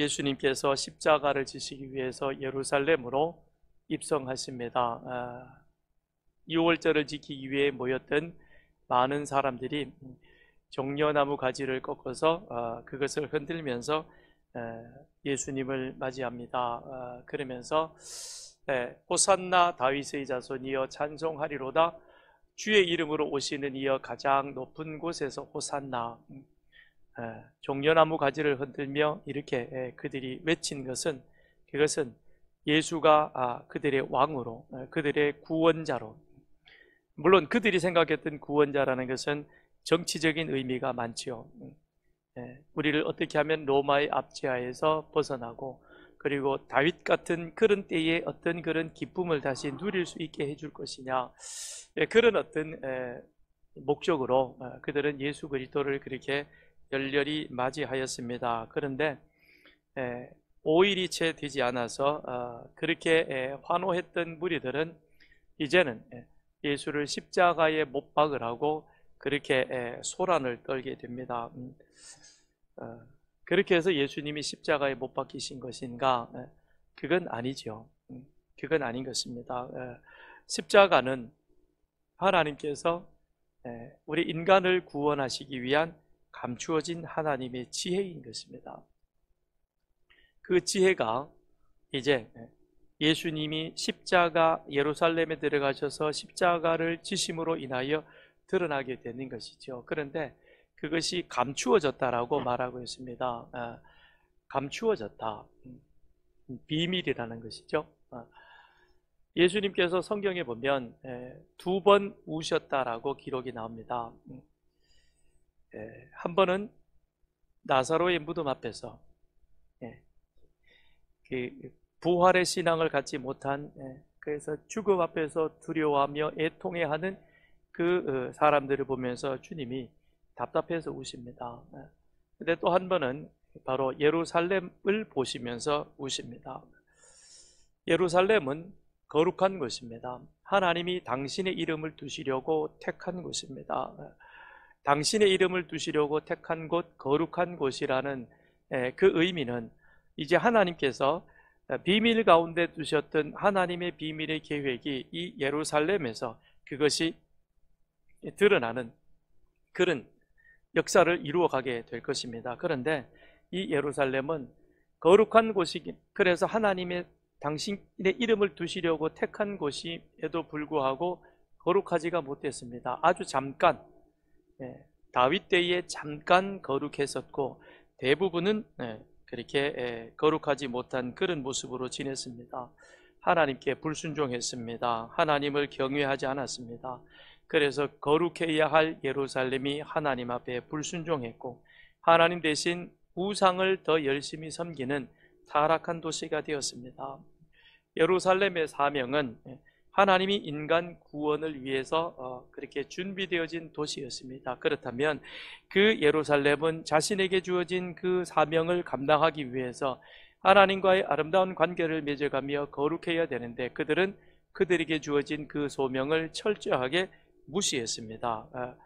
예수님께서 십자가를 지시기 위해서 예루살렘으로 입성하십니다. 6월절을 지키기 위해 모였던 많은 사람들이 종려나무 가지를 꺾어서 그것을 흔들면서 예수님을 맞이합니다. 그러면서 호산나 다윗의 자손이여 찬송하리로다, 주의 이름으로 오시는 이여 가장 높은 곳에서 호산나. 종려나무 가지를 흔들며 이렇게 그들이 외친 것은, 그것은 예수가 그들의 왕으로, 그들의 구원자로, 물론 그들이 생각했던 구원자라는 것은 정치적인 의미가 많지요. 우리를 어떻게 하면 로마의 압제하에서 벗어나고, 그리고 다윗 같은 그런 때에 어떤 그런 기쁨을 다시 누릴 수 있게 해줄 것이냐, 그런 어떤 목적으로 그들은 예수 그리스도를 그렇게 열렬히 맞이하였습니다. 그런데 5일이 채 되지 않아서 그렇게 환호했던 무리들은 이제는 예수를 십자가에 못 박으라고 그렇게 소란을 떨게 됩니다. 그렇게 해서 예수님이 십자가에 못 박히신 것인가? 그건 아니죠. 그건 아닌 것입니다. 십자가는 하나님께서 우리 인간을 구원하시기 위한 감추어진 하나님의 지혜인 것입니다. 그 지혜가 이제 예수님이 십자가 예루살렘에 들어가셔서 십자가를 지심으로 인하여 드러나게 되는 것이죠. 그런데 그것이 감추어졌다라고 말하고 있습니다. 감추어졌다, 비밀이라는 것이죠. 예수님께서 성경에 보면 2번 우셨다라고 기록이 나옵니다. 한 번은 나사로의 무덤 앞에서 부활의 신앙을 갖지 못한, 그래서 죽음 앞에서 두려워하며 애통해하는 그 사람들을 보면서 주님이 답답해서 우십니다. 근데 또 한 번은 바로 예루살렘을 보시면서 우십니다. 예루살렘은 거룩한 곳입니다. 하나님이 당신의 이름을 두시려고 택한 곳입니다. 당신의 이름을 두시려고 택한 곳, 거룩한 곳이라는 그 의미는 이제 하나님께서 비밀 가운데 두셨던 하나님의 비밀의 계획이 이 예루살렘에서 그것이 드러나는 그런 역사를 이루어가게 될 것입니다. 그런데 이 예루살렘은 거룩한 곳이기, 그래서 하나님의 당신의 이름을 두시려고 택한 곳임에도 불구하고 거룩하지가 못했습니다. 아주 잠깐, 다윗 때에 잠깐 거룩했었고 대부분은 그렇게 거룩하지 못한 그런 모습으로 지냈습니다. 하나님께 불순종했습니다. 하나님을 경외하지 않았습니다. 그래서 거룩해야 할 예루살렘이 하나님 앞에 불순종했고 하나님 대신 우상을 더 열심히 섬기는 타락한 도시가 되었습니다. 예루살렘의 사명은 하나님이 인간 구원을 위해서 그렇게 준비되어진 도시였습니다. 그렇다면 그 예루살렘은 자신에게 주어진 그 사명을 감당하기 위해서 하나님과의 아름다운 관계를 맺어가며 거룩해야 되는데 그들은 그들에게 주어진 그 소명을 철저하게 무시했습니다.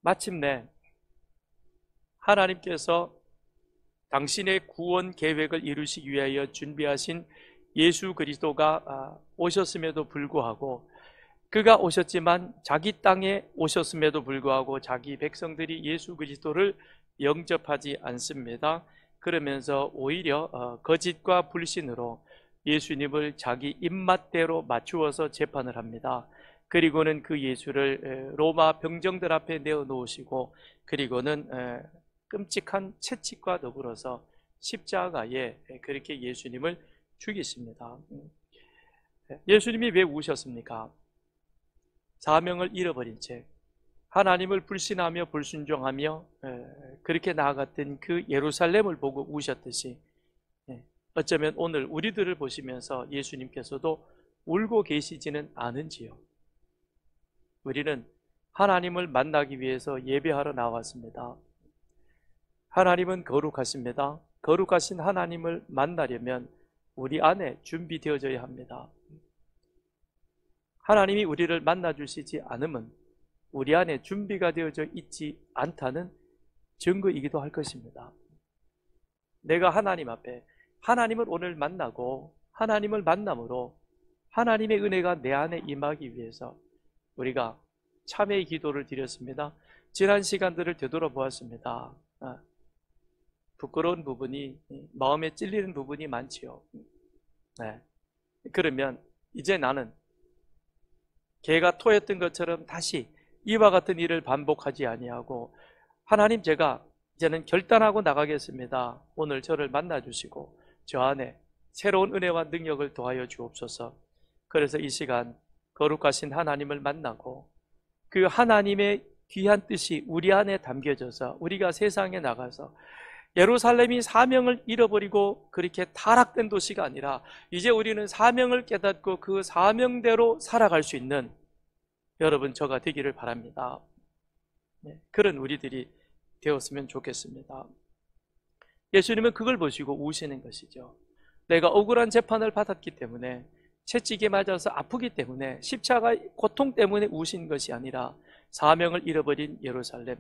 마침내 하나님께서 당신의 구원 계획을 이루시기 위하여 준비하신 예수 그리스도가 오셨음에도 불구하고, 그가 오셨지만 자기 땅에 오셨음에도 불구하고 자기 백성들이 예수 그리스도를 영접하지 않습니다. 그러면서 오히려 거짓과 불신으로 예수님을 자기 입맛대로 맞추어서 재판을 합니다. 그리고는 그 예수를 로마 병정들 앞에 내어놓으시고, 그리고는 끔찍한 채찍과 더불어서 십자가에 그렇게 예수님을 죽이십니다. 예수님이 왜 우셨습니까? 사명을 잃어버린 채 하나님을 불신하며 불순종하며 그렇게 나아갔던 그 예루살렘을 보고 우셨듯이 어쩌면 오늘 우리들을 보시면서 예수님께서도 울고 계시지는 않은지요. 우리는 하나님을 만나기 위해서 예배하러 나왔습니다. 하나님은 거룩하십니다. 거룩하신 하나님을 만나려면 우리 안에 준비되어져야 합니다. 하나님이 우리를 만나주시지 않으면 우리 안에 준비가 되어져 있지 않다는 증거이기도 할 것입니다. 내가 하나님 앞에 하나님을 오늘 만나고 하나님을 만남으로 하나님의 은혜가 내 안에 임하기 위해서 우리가 참회의 기도를 드렸습니다. 지난 시간들을 되돌아보았습니다. 부끄러운 부분이, 마음에 찔리는 부분이 많지요. 네. 그러면 이제 나는 개가 토했던 것처럼 다시 이와 같은 일을 반복하지 아니하고, 하나님, 제가 이제는 결단하고 나가겠습니다. 오늘 저를 만나주시고 저 안에 새로운 은혜와 능력을 더하여 주옵소서. 그래서 이 시간 거룩하신 하나님을 만나고 그 하나님의 귀한 뜻이 우리 안에 담겨져서 우리가 세상에 나가서 예루살렘이 사명을 잃어버리고 그렇게 타락된 도시가 아니라 이제 우리는 사명을 깨닫고 그 사명대로 살아갈 수 있는 여러분, 저가 되기를 바랍니다. 그런 우리들이 되었으면 좋겠습니다. 예수님은 그걸 보시고 우시는 것이죠. 내가 억울한 재판을 받았기 때문에, 채찍에 맞아서 아프기 때문에, 십자가의 고통 때문에 우신 것이 아니라 사명을 잃어버린 예루살렘,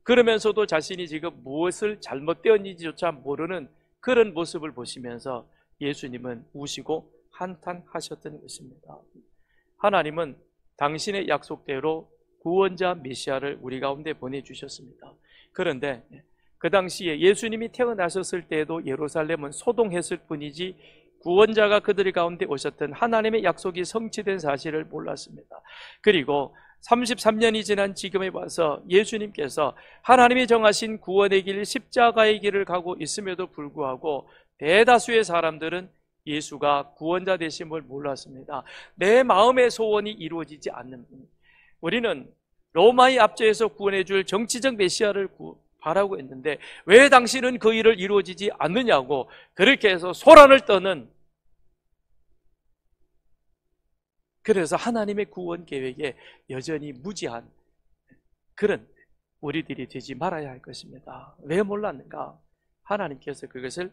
그러면서도 자신이 지금 무엇을 잘못되었는지조차 모르는 그런 모습을 보시면서 예수님은 우시고 한탄하셨던 것입니다. 하나님은 당신의 약속대로 구원자 메시아를 우리 가운데 보내주셨습니다. 그런데 그 당시에 예수님이 태어나셨을 때에도 예루살렘은 소동했을 뿐이지 구원자가 그들 가운데 오셨던 하나님의 약속이 성취된 사실을 몰랐습니다. 그리고 33년이 지난 지금에 와서 예수님께서 하나님이 정하신 구원의 길, 십자가의 길을 가고 있음에도 불구하고 대다수의 사람들은 예수가 구원자 되심을 몰랐습니다. 내 마음의 소원이 이루어지지 않는 분. 우리는 로마의 압제에서 구원해 줄 정치적 메시아를 바라고 있는데 왜 당신은 그 일을 이루어지지 않느냐고 그렇게 해서 소란을 떠는, 그래서 하나님의 구원 계획에 여전히 무지한 그런 우리들이 되지 말아야 할 것입니다. 왜 몰랐는가? 하나님께서 그것을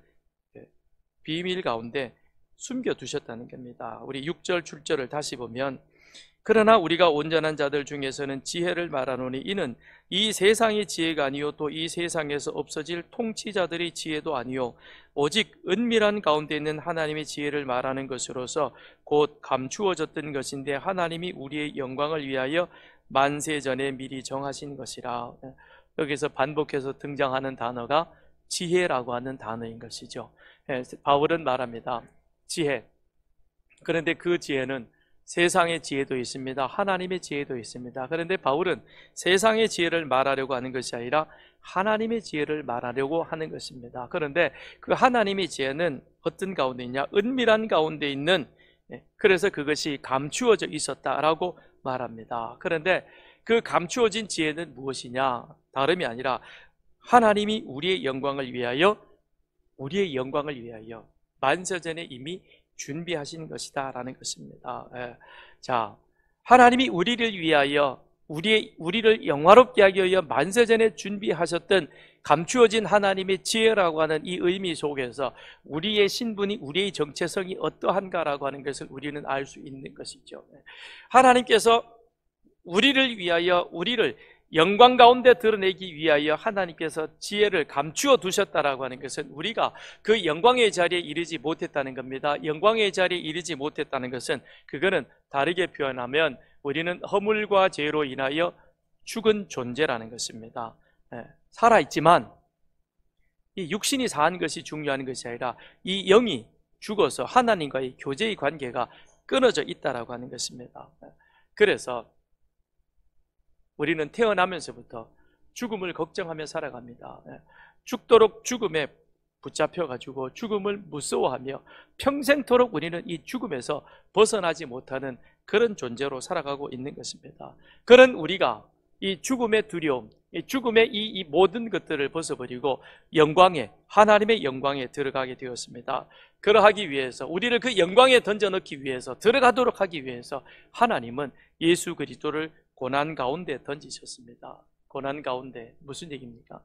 비밀 가운데 숨겨두셨다는 겁니다. 우리 6절 7절을 다시 보면, 그러나 우리가 온전한 자들 중에서는 지혜를 말하노니 이는 이 세상의 지혜가 아니요 또 이 세상에서 없어질 통치자들의 지혜도 아니요 오직 은밀한 가운데 있는 하나님의 지혜를 말하는 것으로서 곧 감추어졌던 것인데 하나님이 우리의 영광을 위하여 만세 전에 미리 정하신 것이라. 여기서 반복해서 등장하는 단어가 지혜라고 하는 단어인 것이죠. 바울은 말합니다. 지혜. 그런데 그 지혜는 세상의 지혜도 있습니다. 하나님의 지혜도 있습니다. 그런데 바울은 세상의 지혜를 말하려고 하는 것이 아니라 하나님의 지혜를 말하려고 하는 것입니다. 그런데 그 하나님의 지혜는 어떤 가운데 있냐? 은밀한 가운데 있는, 그래서 그것이 감추어져 있었다라고 말합니다. 그런데 그 감추어진 지혜는 무엇이냐? 다름이 아니라 하나님이 우리의 영광을 위하여 만세전에 이미 준비하신 것이다 라는 것입니다. 자, 하나님이 우리를 위하여 우리를 영화롭게 하기 위하여 만세전에 준비하셨던 감추어진 하나님의 지혜라고 하는 이 의미 속에서 우리의 신분이, 우리의 정체성이 어떠한가라고 하는 것을 우리는 알 수 있는 것이죠. 하나님께서 우리를 위하여, 우리를 영광 가운데 드러내기 위하여 하나님께서 지혜를 감추어 두셨다라고 하는 것은 우리가 그 영광의 자리에 이르지 못했다는 겁니다. 영광의 자리에 이르지 못했다는 것은, 그거는 다르게 표현하면 우리는 허물과 죄로 인하여 죽은 존재라는 것입니다. 살아있지만 이 육신이 사한 것이 중요한 것이 아니라 이 영이 죽어서 하나님과의 교제의 관계가 끊어져 있다라고 하는 것입니다. 그래서 우리는 태어나면서부터 죽음을 걱정하며 살아갑니다. 죽도록 죽음에 붙잡혀가지고 죽음을 무서워하며 평생토록 우리는 이 죽음에서 벗어나지 못하는 그런 존재로 살아가고 있는 것입니다. 그런 우리가 이 죽음의 두려움, 이 죽음의 이 모든 것들을 벗어버리고 영광에, 하나님의 영광에 들어가게 되었습니다. 그러하기 위해서, 우리를 그 영광에 던져넣기 위해서, 들어가도록 하기 위해서 하나님은 예수 그리스도를 고난 가운데 던지셨습니다. 고난 가운데 무슨 얘기입니까?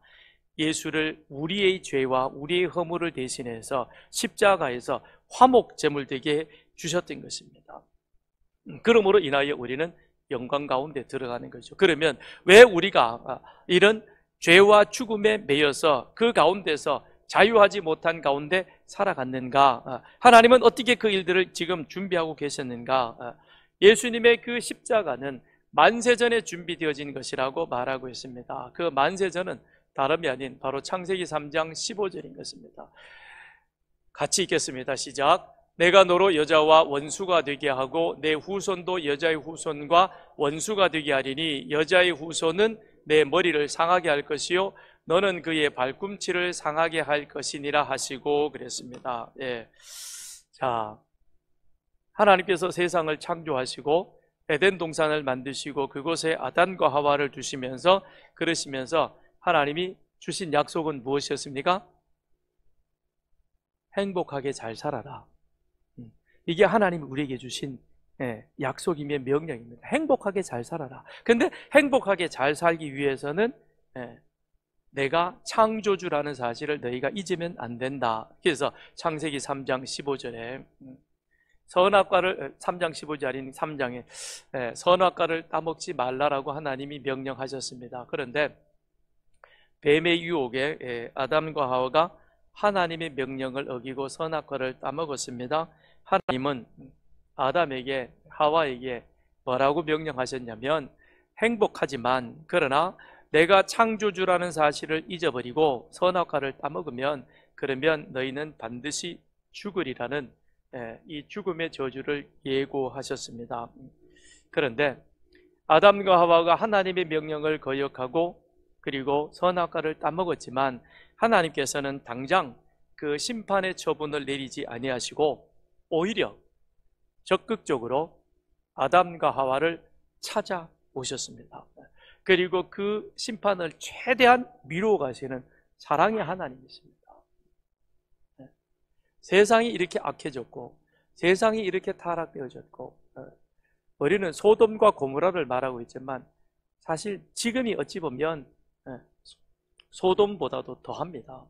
예수를 우리의 죄와 우리의 허물을 대신해서 십자가에서 화목 제물되게 주셨던 것입니다. 그러므로 인하여 우리는 영광 가운데 들어가는 거죠. 그러면 왜 우리가 이런 죄와 죽음에 매여서 그 가운데서 자유하지 못한 가운데 살아갔는가? 하나님은 어떻게 그 일들을 지금 준비하고 계셨는가? 예수님의 그 십자가는 만세전에 준비되어진 것이라고 말하고 있습니다. 그 만세전은 다름이 아닌 바로 창세기 3장 15절인 것입니다. 같이 읽겠습니다. 시작. 내가 너로 여자와 원수가 되게 하고 내 후손도 여자의 후손과 원수가 되게 하리니 여자의 후손은 내 머리를 상하게 할 것이요 너는 그의 발꿈치를 상하게 할 것이니라 하시고 그랬습니다. 예. 자, 하나님께서 세상을 창조하시고 에덴 동산을 만드시고 그곳에 아담과 하와를 두시면서 그러시면서 하나님이 주신 약속은 무엇이었습니까? 행복하게 잘 살아라. 이게 하나님이 우리에게 주신 약속이며 명령입니다. 행복하게 잘 살아라. 근데 행복하게 잘 살기 위해서는 내가 창조주라는 사실을 너희가 잊으면 안 된다. 그래서 창세기 3장 15절에 선악과를 3장 15절이 아닌 3장에 선악과를 따먹지 말라라고 하나님이 명령하셨습니다. 그런데 뱀의 유혹에 아담과 하와가 하나님의 명령을 어기고 선악과를 따먹었습니다. 하나님은 아담에게 하와에게 뭐라고 명령하셨냐면 행복하지만 그러나 내가 창조주라는 사실을 잊어버리고 선악과를 따먹으면 그러면 너희는 반드시 죽으리라는 이 죽음의 저주를 예고하셨습니다. 그런데 아담과 하와가 하나님의 명령을 거역하고 그리고 선악과를 따먹었지만 하나님께서는 당장 그 심판의 처분을 내리지 아니하시고 오히려 적극적으로 아담과 하와를 찾아오셨습니다. 그리고 그 심판을 최대한 미루어 가시는 사랑의 하나님이십니다. 세상이 이렇게 악해졌고 세상이 이렇게 타락되어졌고 우리는 소돔과 고모라를 말하고 있지만 사실 지금이 어찌 보면 소돔보다도 더합니다.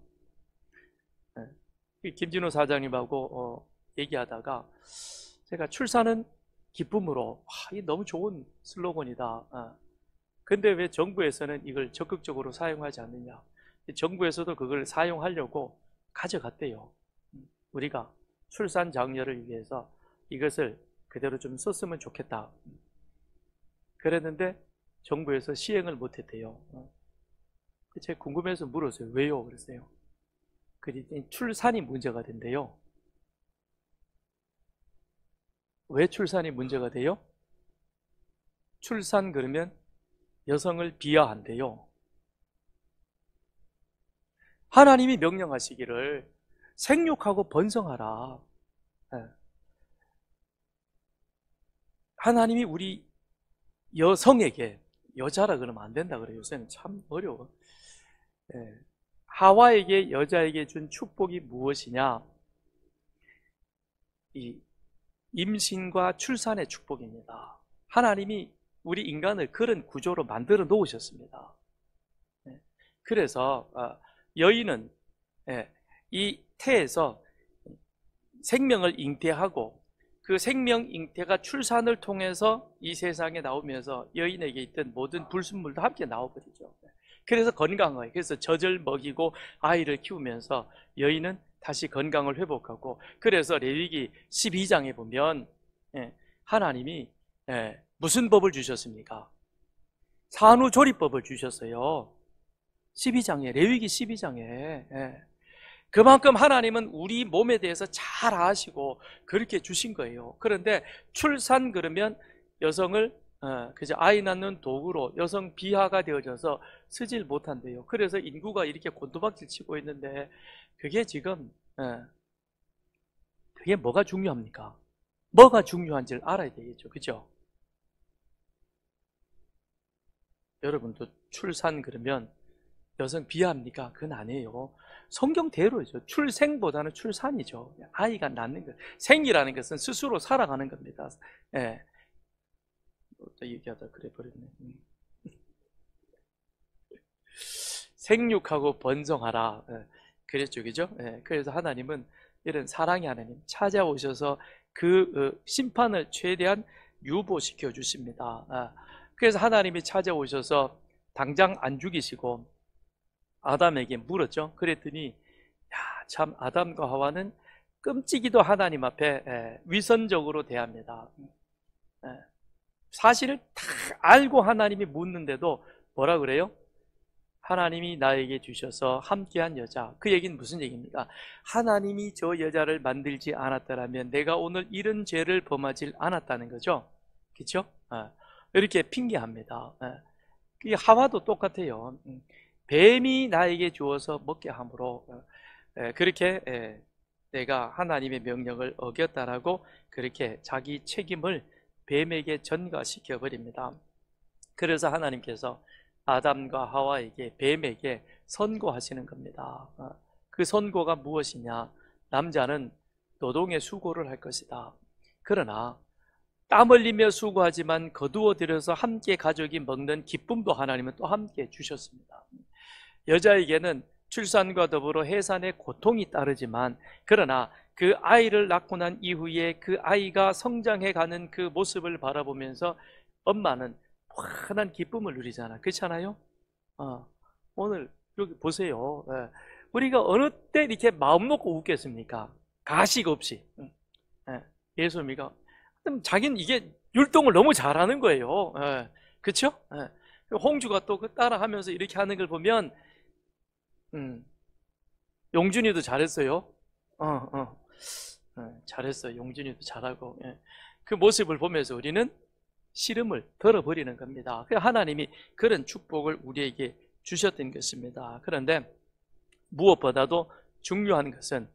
김진호 사장님하고 얘기하다가 제가 출산은 기쁨으로 이게 너무 좋은 슬로건이다. 근데 왜 정부에서는 이걸 적극적으로 사용하지 않느냐? 정부에서도 그걸 사용하려고 가져갔대요. 우리가 출산 장려를 위해서 이것을 그대로 좀 썼으면 좋겠다. 그랬는데 정부에서 시행을 못했대요. 제가 궁금해서 물었어요. 왜요? 그랬어요. 그랬더니 출산이 문제가 된대요. 왜 출산이 문제가 돼요? 출산 그러면 여성을 비하한대요. 하나님이 명령하시기를 생육하고 번성하라. 하나님이 우리 여성에게 여자라 그러면 안 된다 그래요. 요새는 참 어려워. 하와에게 여자에게 준 축복이 무엇이냐? 이 임신과 출산의 축복입니다. 하나님이 우리 인간을 그런 구조로 만들어 놓으셨습니다. 그래서 여인은 이 태에서 생명을 잉태하고 그 생명 잉태가 출산을 통해서 이 세상에 나오면서 여인에게 있던 모든 불순물도 함께 나와버리죠. 그래서 건강하게, 그래서 젖을 먹이고 아이를 키우면서 여인은 다시 건강을 회복하고, 그래서 레위기 12장에 보면 하나님이 무슨 법을 주셨습니까? 산후조리법을 주셨어요. 12장에, 레위기 12장에. 그만큼 하나님은 우리 몸에 대해서 잘 아시고 그렇게 주신 거예요. 그런데 출산 그러면 여성을 그저 아이 낳는 도구로 여성 비하가 되어져서 쓰질 못한대요. 그래서 인구가 이렇게 곤두박질 치고 있는데 그게 지금 그게 뭐가 중요합니까? 뭐가 중요한지를 알아야 되겠죠. 그죠? 여러분도 출산 그러면 여성 비하합니까? 그건 아니에요. 성경대로죠. 출생보다는 출산이죠. 아이가 낳는 것. 생이라는 것은 스스로 살아가는 겁니다. 또 얘기하다 그래 버렸네. 생육하고 번성하라. 그랬죠, 그죠? 그래서 하나님은 이런 사랑의 하나님 찾아오셔서 그 심판을 최대한 유보시켜 주십니다. 그래서 하나님이 찾아오셔서 당장 안 죽이시고 아담에게 물었죠. 그랬더니 참 아담과 하와는 끔찍이도 하나님 앞에 위선적으로 대합니다. 사실을 다 알고 하나님이 묻는데도 뭐라 그래요? 하나님이 나에게 주셔서 함께한 여자. 그 얘기는 무슨 얘기입니까? 하나님이 저 여자를 만들지 않았더라면 내가 오늘 이런 죄를 범하지 않았다는 거죠. 그렇죠? 이렇게 핑계합니다. 이 하와도 똑같아요. 뱀이 나에게 주어서 먹게 함으로 그렇게 내가 하나님의 명령을 어겼다라고 그렇게 자기 책임을 뱀에게 전가시켜 버립니다. 그래서 하나님께서 아담과 하와에게, 뱀에게 선고하시는 겁니다. 그 선고가 무엇이냐? 남자는 노동의 수고를 할 것이다. 그러나 땀 흘리며 수고하지만 거두어 들여서 함께 가족이 먹는 기쁨도 하나님은 또 함께 주셨습니다. 여자에게는 출산과 더불어 해산의 고통이 따르지만, 그러나 그 아이를 낳고 난 이후에 그 아이가 성장해가는 그 모습을 바라보면서 엄마는 환한 기쁨을 누리잖아. 그렇잖아요? 오늘 여기 보세요. 우리가 어느 때 이렇게 마음 놓고 웃겠습니까? 가식 없이. 예수님이가 자기는 이게 율동을 너무 잘하는 거예요. 그렇죠? 홍주가 또 그 따라하면서 이렇게 하는 걸 보면 용준이도 잘했어요. 잘했어요. 용준이도 잘하고. 그 모습을 보면서 우리는 시름을 덜어버리는 겁니다. 하나님이 그런 축복을 우리에게 주셨던 것입니다. 그런데 무엇보다도 중요한 것은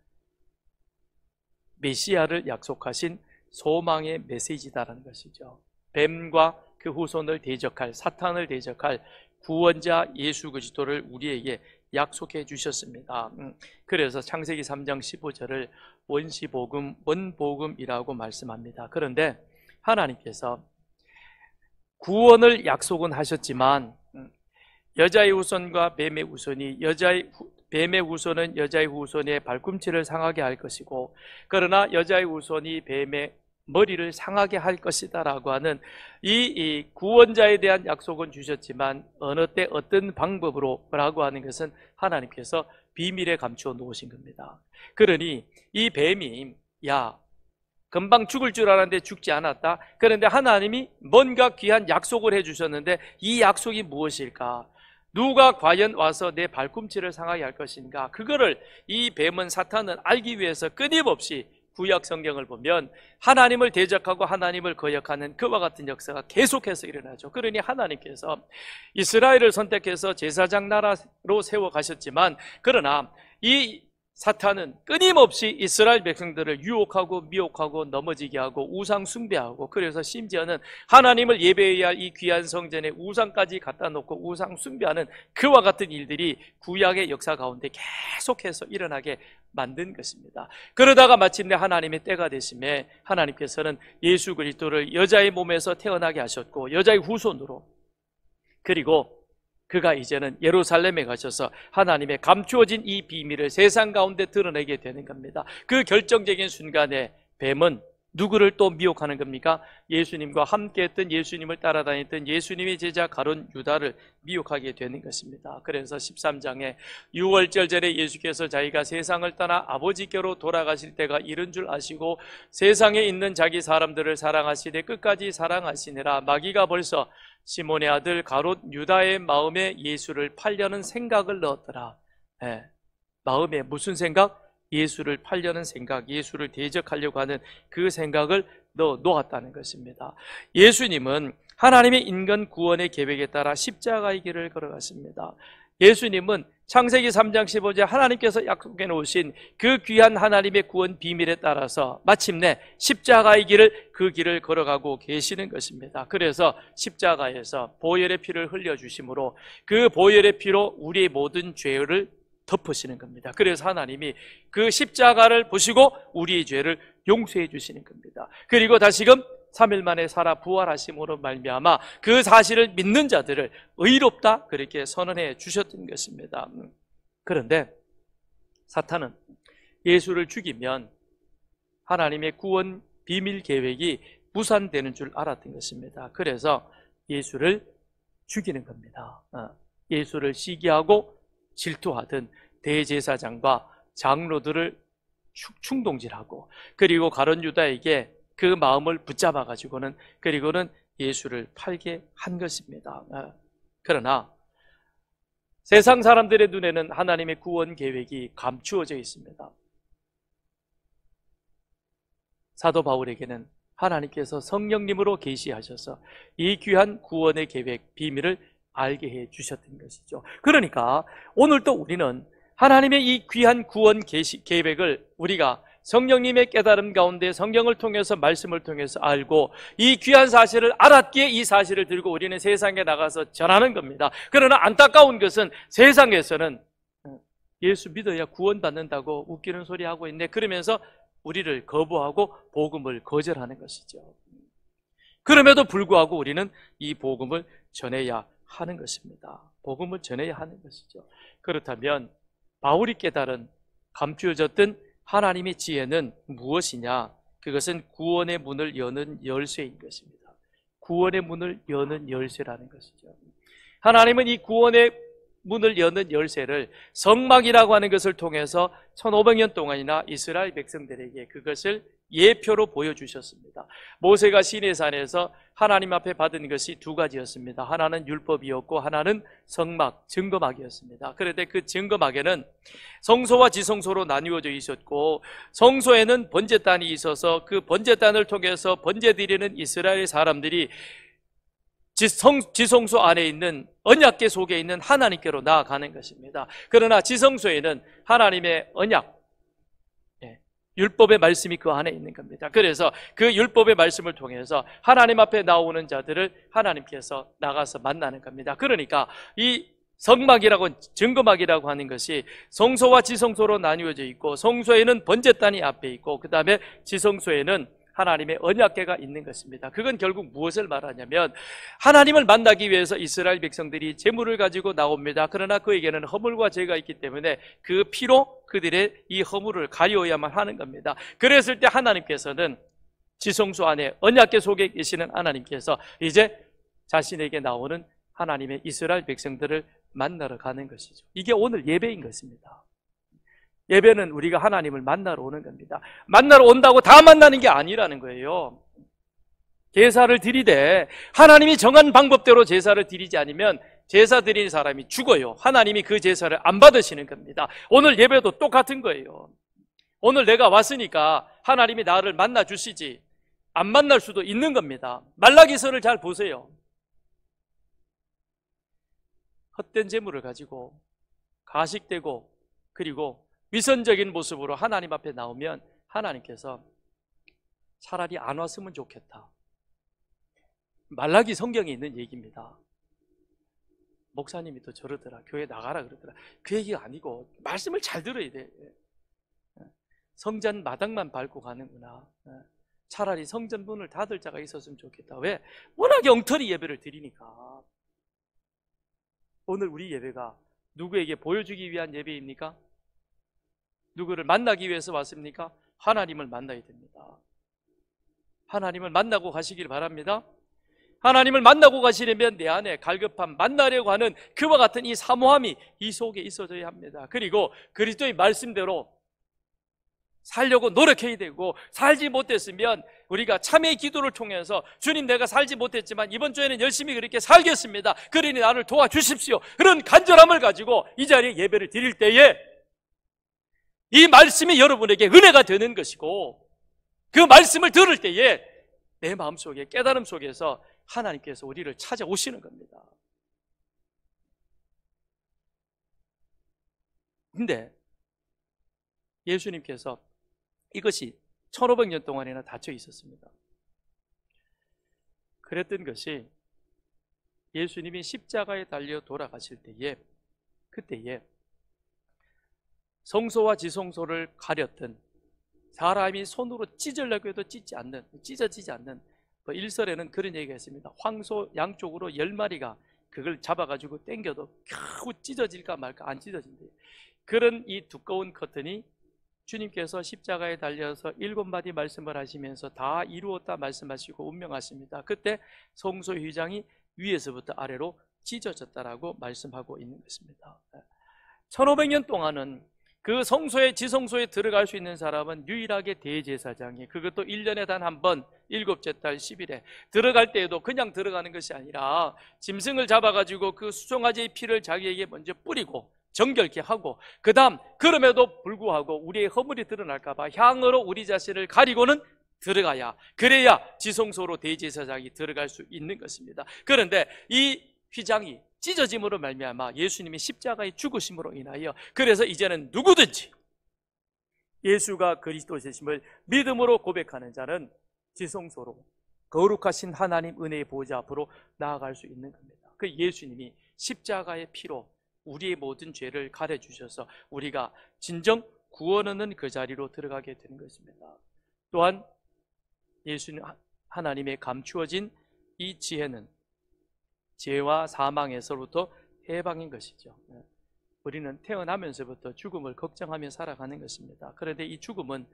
메시아를 약속하신 소망의 메시지다라는 것이죠. 뱀과 그 후손을 대적할, 사탄을 대적할 구원자 예수 그리스도를 우리에게 약속해 주셨습니다. 그래서 창세기 3장 15절을 원시복음, 원복음이라고 말씀합니다. 그런데 하나님께서 구원을 약속은 하셨지만 여자의 후손과 뱀의 후손이 뱀의 후손은 여자의 후손의 발꿈치를 상하게 할 것이고, 그러나 여자의 후손이 뱀의 머리를 상하게 할 것이다 라고 하는 이 구원자에 대한 약속은 주셨지만 어느 때 어떤 방법으로 라고 하는 것은 하나님께서 비밀에 감추어 놓으신 겁니다. 그러니 이 뱀이 금방 죽을 줄 알았는데 죽지 않았다. 그런데 하나님이 뭔가 귀한 약속을 해주셨는데 이 약속이 무엇일까? 누가 과연 와서 내 발꿈치를 상하게 할 것인가? 그거를 이 뱀은, 사탄은 알기 위해서 끊임없이 구약 성경을 보면 하나님을 대적하고 하나님을 거역하는 그와 같은 역사가 계속해서 일어나죠. 그러니 하나님께서 이스라엘을 선택해서 제사장 나라로 세워 가셨지만, 그러나 이 사탄은 끊임없이 이스라엘 백성들을 유혹하고 미혹하고 넘어지게 하고 우상 숭배하고, 그래서 심지어는 하나님을 예배해야 할 이 귀한 성전에 우상까지 갖다 놓고 우상 숭배하는 그와 같은 일들이 구약의 역사 가운데 계속해서 일어나게 만든 것입니다. 그러다가 마침내 하나님의 때가 되심에 하나님께서는 예수 그리스도를 여자의 몸에서 태어나게 하셨고 여자의 후손으로, 그리고 그가 이제는 예루살렘에 가셔서 하나님의 감추어진 이 비밀을 세상 가운데 드러내게 되는 겁니다. 그 결정적인 순간에 뱀은 누구를 또 미혹하는 겁니까? 예수님과 함께했던, 예수님을 따라다녔던 예수님의 제자 가룟 유다를 미혹하게 되는 것입니다. 그래서 13장에 유월절 전에 예수께서 자기가 세상을 떠나 아버지께로 돌아가실 때가 이른 줄 아시고 세상에 있는 자기 사람들을 사랑하시되 끝까지 사랑하시니라. 마귀가 벌써 시몬의 아들 가롯 유다의 마음에 예수를 팔려는 생각을 넣었더라. 마음에 무슨 생각? 예수를 팔려는 생각, 예수를 대적하려고 하는 그 생각을 놓았다는 것입니다. 예수님은 하나님의 인간 구원의 계획에 따라 십자가의 길을 걸어갔습니다. 예수님은 창세기 3장 15절 하나님께서 약속해 놓으신 그 귀한 하나님의 구원 비밀에 따라서 마침내 십자가의 길을, 그 길을 걸어가고 계시는 것입니다. 그래서 십자가에서 보혈의 피를 흘려주심으로 그 보혈의 피로 우리의 모든 죄를 덮으시는 겁니다. 그래서 하나님이 그 십자가를 보시고 우리의 죄를 용서해 주시는 겁니다. 그리고 다시금 3일 만에 살아 부활하심으로 말미암아 그 사실을 믿는 자들을 의롭다 그렇게 선언해 주셨던 것입니다. 그런데 사탄은 예수를 죽이면 하나님의 구원 비밀 계획이 무산되는 줄 알았던 것입니다. 그래서 예수를 죽이는 겁니다. 예수를 시기하고 질투하던 대제사장과 장로들을 충동질하고, 그리고 가룟 유다에게 그 마음을 붙잡아 가지고는, 그리고는 예수를 팔게 한 것입니다. 그러나 세상 사람들의 눈에는 하나님의 구원 계획이 감추어져 있습니다. 사도 바울에게는 하나님께서 성령님으로 계시하셔서 이 귀한 구원의 계획, 비밀을 알게 해 주셨던 것이죠. 그러니까 오늘도 우리는 하나님의 이 귀한 구원 계획을 우리가 성령님의 깨달음 가운데 성경을 통해서, 말씀을 통해서 알고 이 귀한 사실을 알았기에 이 사실을 들고 우리는 세상에 나가서 전하는 겁니다. 그러나 안타까운 것은 세상에서는 예수 믿어야 구원받는다고 웃기는 소리 하고 있네, 그러면서 우리를 거부하고 복음을 거절하는 것이죠. 그럼에도 불구하고 우리는 이 복음을 전해야 하는 것입니다. 복음을 전해야 하는 것이죠. 그렇다면 바울이 깨달은, 감추어졌던 하나님의 지혜는 무엇이냐? 그것은 구원의 문을 여는 열쇠인 것입니다. 구원의 문을 여는 열쇠라는 것이죠. 하나님은 이 구원의 문을 여는 열쇠를 성막이라고 하는 것을 통해서 1500년 동안이나 이스라엘 백성들에게 그것을 예표로 보여주셨습니다. 모세가 시내산에서 하나님 앞에 받은 것이 두 가지였습니다. 하나는 율법이었고 하나는 성막, 증거막이었습니다. 그런데 그 증거막에는 성소와 지성소로 나뉘어져 있었고, 성소에는 번제단이 있어서 그 번제단을 통해서 번제 드리는 이스라엘 사람들이 지성소 안에 있는 언약궤 속에 있는 하나님께로 나아가는 것입니다. 그러나 지성소에는 하나님의 언약, 율법의 말씀이 그 안에 있는 겁니다. 그래서 그 율법의 말씀을 통해서 하나님 앞에 나오는 자들을 하나님께서 나가서 만나는 겁니다. 그러니까 이 성막이라고, 증거막이라고 하는 것이 성소와 지성소로 나뉘어져 있고, 성소에는 번제단이 앞에 있고, 그 다음에 지성소에는 하나님의 언약궤가 있는 것입니다. 그건 결국 무엇을 말하냐면, 하나님을 만나기 위해서 이스라엘 백성들이 제물을 가지고 나옵니다. 그러나 그에게는 허물과 죄가 있기 때문에 그 피로 그들의 이 허물을 가려야만 하는 겁니다. 그랬을 때 하나님께서는 지성소 안에 언약궤 속에 계시는 하나님께서 이제 자신에게 나오는 하나님의 이스라엘 백성들을 만나러 가는 것이죠. 이게 오늘 예배인 것입니다. 예배는 우리가 하나님을 만나러 오는 겁니다. 만나러 온다고 다 만나는 게 아니라는 거예요. 제사를 드리되 하나님이 정한 방법대로 제사를 드리지 않으면 제사 드리는 사람이 죽어요. 하나님이 그 제사를 안 받으시는 겁니다. 오늘 예배도 똑같은 거예요. 오늘 내가 왔으니까 하나님이 나를 만나 주시지, 안 만날 수도 있는 겁니다. 말라기서를 잘 보세요. 헛된 재물을 가지고 가식되고 그리고 위선적인 모습으로 하나님 앞에 나오면 하나님께서 차라리 안 왔으면 좋겠다. 말라기 성경에 있는 얘기입니다. 목사님이 또 저러더라, 교회 나가라 그러더라. 그 얘기가 아니고 말씀을 잘 들어야 돼. 성전 마당만 밟고 가는구나. 차라리 성전 문을 닫을 자가 있었으면 좋겠다. 왜? 워낙에 엉터리 예배를 드리니까. 오늘 우리 예배가 누구에게 보여주기 위한 예배입니까? 누구를 만나기 위해서 왔습니까? 하나님을 만나야 됩니다. 하나님을 만나고 가시길 바랍니다. 하나님을 만나고 가시려면 내 안에 갈급함, 만나려고 하는 그와 같은 이 사모함이 이 속에 있어져야 합니다. 그리고 그리스도의 말씀대로 살려고 노력해야 되고, 살지 못했으면 우리가 참회의 기도를 통해서 주님, 내가 살지 못했지만 이번 주에는 열심히 그렇게 살겠습니다. 그러니 나를 도와주십시오. 그런 간절함을 가지고 이 자리에 예배를 드릴 때에 이 말씀이 여러분에게 은혜가 되는 것이고, 그 말씀을 들을 때에 내 마음속에 깨달음 속에서 하나님께서 우리를 찾아오시는 겁니다. 근데 예수님께서 이것이 1500년 동안이나 닫혀 있었습니다. 그랬던 것이 예수님이 십자가에 달려 돌아가실 때에, 그때에 성소와 지성소를 가렸던, 사람이 손으로 찢으려고 해도 찢어지지 않는, 일설에는 그런 얘기가 있습니다. 황소 양쪽으로 10마리가 그걸 잡아가지고 당겨도 겨우 찢어질까 말까 안 찢어진대요. 그런 이 두꺼운 커튼이 주님께서 십자가에 달려서 7마디 말씀을 하시면서 다 이루었다 말씀하시고 운명하십니다. 그때 성소 휘장이 위에서부터 아래로 찢어졌다라고 말씀하고 있는 것입니다. 1500년 동안은 그 성소에 지성소에 들어갈 수 있는 사람은 유일하게 대제사장이, 그것도 1년에 단 한 번 7째 달 10일에 들어갈 때에도 그냥 들어가는 것이 아니라 짐승을 잡아가지고 그 수송아지의 피를 자기에게 먼저 뿌리고 정결케 하고, 그 다음 그럼에도 불구하고 우리의 허물이 드러날까봐 향으로 우리 자신을 가리고는 들어가야, 그래야 지성소로 대제사장이 들어갈 수 있는 것입니다. 그런데 이 휘장이 찢어짐으로 말미암아 예수님이 십자가의 죽으심으로 인하여, 그래서 이제는 누구든지 예수가 그리스도이심을 믿음으로 고백하는 자는 지성소로 거룩하신 하나님 은혜의 보좌 앞으로 나아갈 수 있는 겁니다. 그 예수님이 십자가의 피로 우리의 모든 죄를 가려주셔서 우리가 진정 구원 얻는 그 자리로 들어가게 되는 것입니다. 또한 예수님 하나님의 감추어진 이 지혜는 죄와 사망에서부터 해방인 것이죠. 우리는 태어나면서부터 죽음을 걱정하며 살아가는 것입니다. 그런데 이 죽음은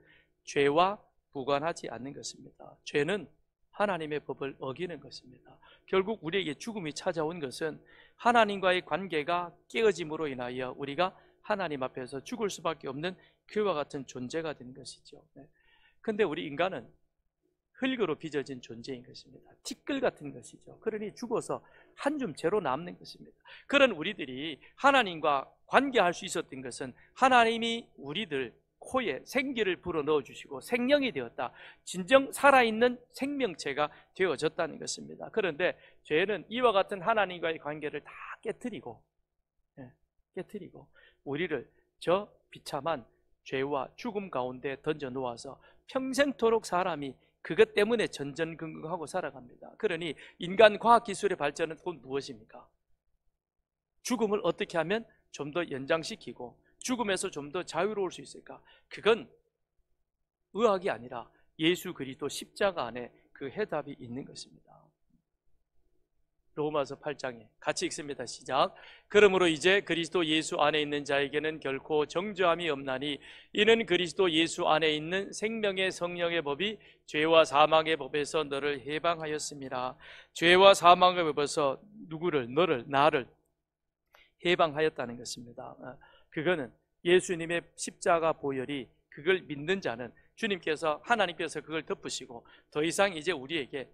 죄와 무관하지 않는 것입니다. 죄는 하나님의 법을 어기는 것입니다. 결국 우리에게 죽음이 찾아온 것은 하나님과의 관계가 깨어짐으로 인하여 우리가 하나님 앞에서 죽을 수밖에 없는 그와 같은 존재가 된 것이죠. 그런데 우리 인간은 흙으로 빚어진 존재인 것입니다. 티끌 같은 것이죠. 그러니 죽어서 한 줌 재로 남는 것입니다. 그런 우리들이 하나님과 관계할 수 있었던 것은 하나님이 우리들 코에 생기를 불어넣어 주시고 생명이 되었다, 진정 살아있는 생명체가 되어졌다는 것입니다. 그런데 죄는 이와 같은 하나님과의 관계를 다 깨트리고 우리를 저 비참한 죄와 죽음 가운데 던져 놓아서 평생토록 사람이 그것 때문에 전전긍긍하고 살아갑니다. 그러니 인간 과학기술의 발전은 곧 무엇입니까? 죽음을 어떻게 하면 좀 더 연장시키고 죽음에서 좀 더 자유로울 수 있을까? 그건 의학이 아니라 예수 그리스도 십자가 안에 그 해답이 있는 것입니다. 로마서 8장에 같이 읽습니다. 시작. 그러므로 이제 그리스도 예수 안에 있는 자에게는 결코 정죄함이 없나니 이는 그리스도 예수 안에 있는 생명의 성령의 법이 죄와 사망의 법에서 너를 해방하였습니다. 죄와 사망의 법에서 나를 해방하였다는 것입니다. 그거는 예수님의 십자가 보혈이, 그걸 믿는 자는 하나님께서 그걸 덮으시고 더 이상 이제 우리에게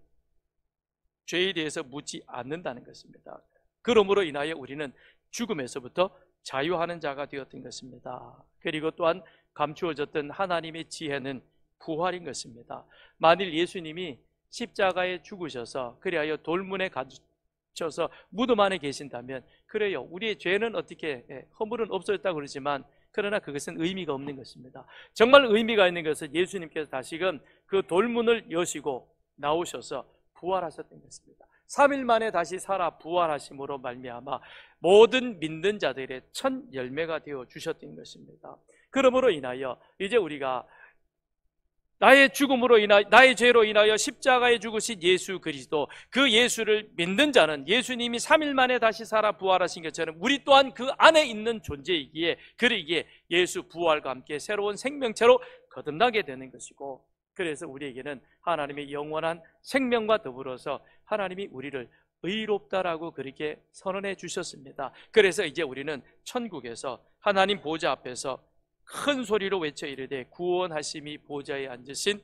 죄에 대해서 묻지 않는다는 것입니다. 그러므로 인하여 우리는 죽음에서부터 자유하는 자가 되었던 것입니다. 그리고 또한 감추어졌던 하나님의 지혜는 부활인 것입니다. 만일 예수님이 십자가에 죽으셔서 그리하여 돌문에 갇혀서 무덤 안에 계신다면, 그래요, 우리의 죄는 어떻게 허물은 없어졌다고 그러지만 그러나 그것은 의미가 없는 것입니다. 정말 의미가 있는 것은 예수님께서 다시금 그 돌문을 여시고 나오셔서 부활하셨던 것입니다. 3일 만에 다시 살아 부활하심으로 말미암아 모든 믿는 자들의 첫 열매가 되어 주셨던 것입니다. 그러므로 인하여 이제 우리가 나의 죄로 인하여 십자가에 죽으신 예수 그리스도, 그 예수를 믿는 자는 예수님이 3일 만에 다시 살아 부활하신 것처럼 우리 또한 그 안에 있는 존재이기에, 그러기에 예수 부활과 함께 새로운 생명체로 거듭나게 되는 것이고, 그래서 우리에게는 하나님의 영원한 생명과 더불어서 하나님이 우리를 의롭다라고 그렇게 선언해 주셨습니다. 그래서 이제 우리는 천국에서 하나님 보좌 앞에서 큰 소리로 외쳐 이르되 구원하심이 보좌에 앉으신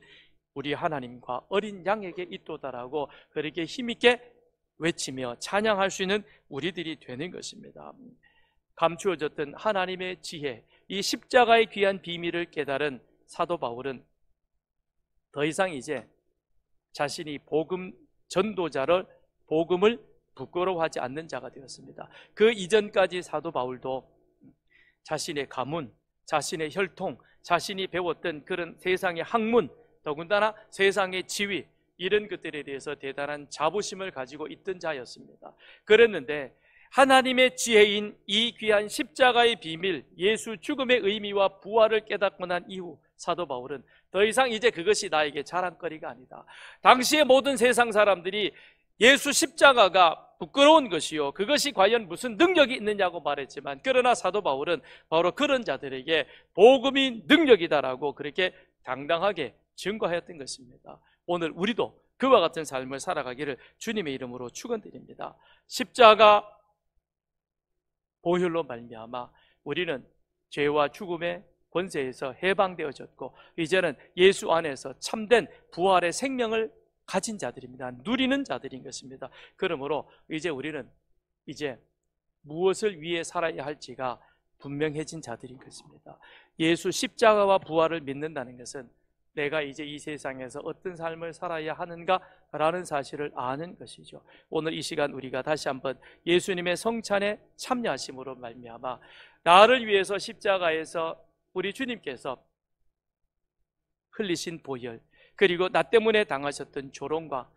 우리 하나님과 어린 양에게 있도다라고 그렇게 힘있게 외치며 찬양할 수 있는 우리들이 되는 것입니다. 감추어졌던 하나님의 지혜, 이 십자가의 귀한 비밀을 깨달은 사도 바울은 더 이상 이제 자신이 복음 전도자를, 복음을 부끄러워하지 않는 자가 되었습니다. 그 이전까지 사도 바울도 자신의 가문, 자신의 혈통, 자신이 배웠던 그런 세상의 학문, 더군다나 세상의 지위, 이런 것들에 대해서 대단한 자부심을 가지고 있던 자였습니다. 그랬는데 하나님의 지혜인 이 귀한 십자가의 비밀, 예수 죽음의 의미와 부활을 깨닫고 난 이후 사도 바울은 더 이상 이제 그것이 나에게 자랑거리가 아니다. 당시의 모든 세상 사람들이 예수 십자가가 부끄러운 것이요, 그것이 과연 무슨 능력이 있느냐고 말했지만, 그러나 사도 바울은 바로 그런 자들에게 복음이 능력이다라고 그렇게 당당하게 증거하였던 것입니다. 오늘 우리도 그와 같은 삶을 살아가기를 주님의 이름으로 축원드립니다. 십자가 보혈로 말미암아 우리는 죄와 죽음의 권세에서 해방되어졌고 이제는 예수 안에서 참된 부활의 생명을 가진 자들입니다. 누리는 자들인 것입니다. 그러므로 이제 우리는 이제 무엇을 위해 살아야 할지가 분명해진 자들인 것입니다. 예수 십자가와 부활을 믿는다는 것은 내가 이제 이 세상에서 어떤 삶을 살아야 하는가라는 사실을 아는 것이죠. 오늘 이 시간 우리가 다시 한번 예수님의 성찬에 참여하심으로 말미암아 나를 위해서 십자가에서 우리 주님께서 흘리신 보혈, 그리고 나 때문에 당하셨던 조롱과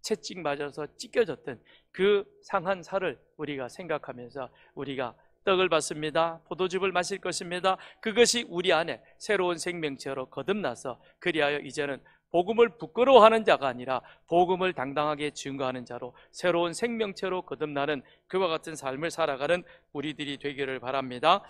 채찍 맞아서 찢겨졌던 그 상한 살을 우리가 생각하면서 우리가 떡을 받습니다. 포도즙을 마실 것입니다. 그것이 우리 안에 새로운 생명체로 거듭나서 그리하여 이제는 복음을 부끄러워하는 자가 아니라 복음을 당당하게 증거하는 자로 새로운 생명체로 거듭나는 그와 같은 삶을 살아가는 우리들이 되기를 바랍니다.